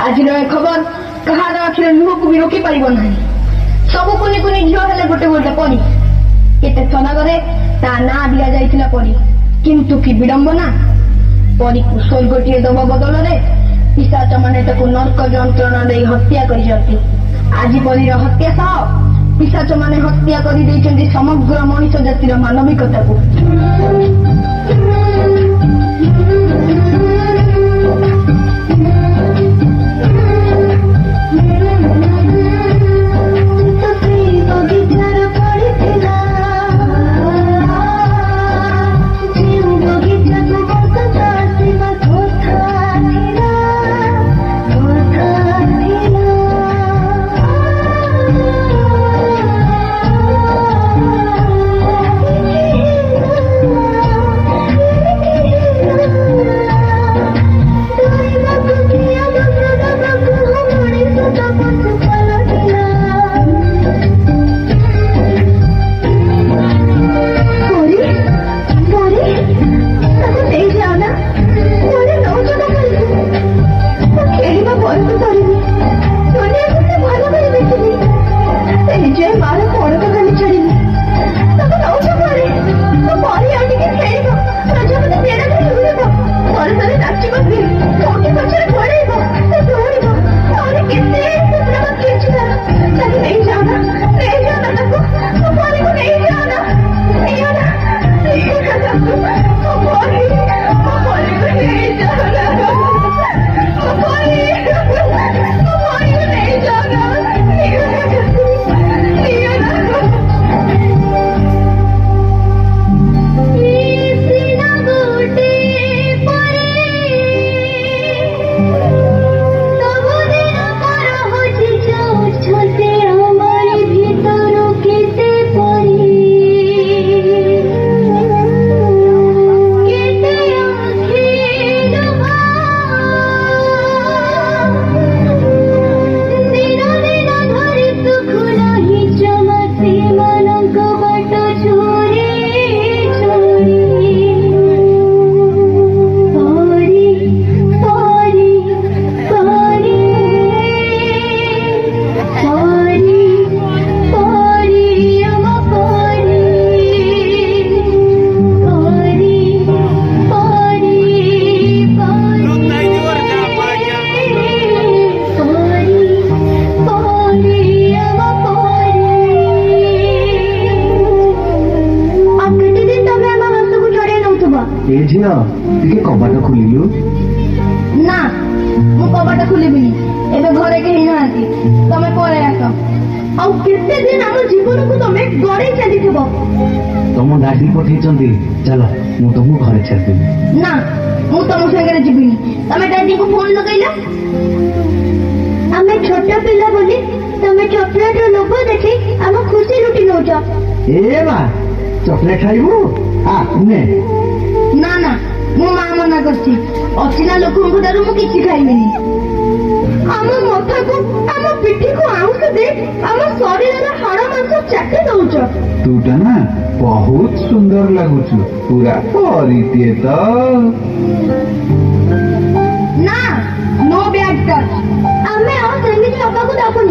आज खबर कहार आखिर लुह को भी रोकी पार ना सब कुनि कुनि झील हेले गोटे गोटे परी केते सनागरे ता ना दिया जाइथिला परी किंतु कि विडंबना परी को स्वर्गटीय दबा बदल रे पिशाच माने ताको नरक यंत्रणा दे हत्या करि जंती आज परी हत्या सह पिशाच माने हत्या करि दैछन्ती समग्र मनुष्य जातिर मानविकता को कबाट खोलु ना मु कबाट खोलिबिनी एबे घरे केही नांती तमे परे आस आ केते दिन हम जीवन को तमे गड़े चली थबो तुम दादी पठेचंती चलो मु तुमको घरे छाड़ देबी ना मु तुम संगे जीबिनी तमे दादी को फोन लगाइला हमें छोटा पिला बोली तमे चॉकलेट रो लोभ देखि हम खुशी लुटी नोच ए बा चॉकलेट खाइबो आ ने ना ना मो मां मना करछि अचिना लोकन को दारू मु किछि खाइबिनी हम माथा को हम पिठी को आउस दे हम शरीर रे हाड़ मांस चाटे दउछ तूटा ना बहुत सुंदर लागुछु पूरा परिते तो ना नो बैड टच हमें और सेमी छपा को दाखो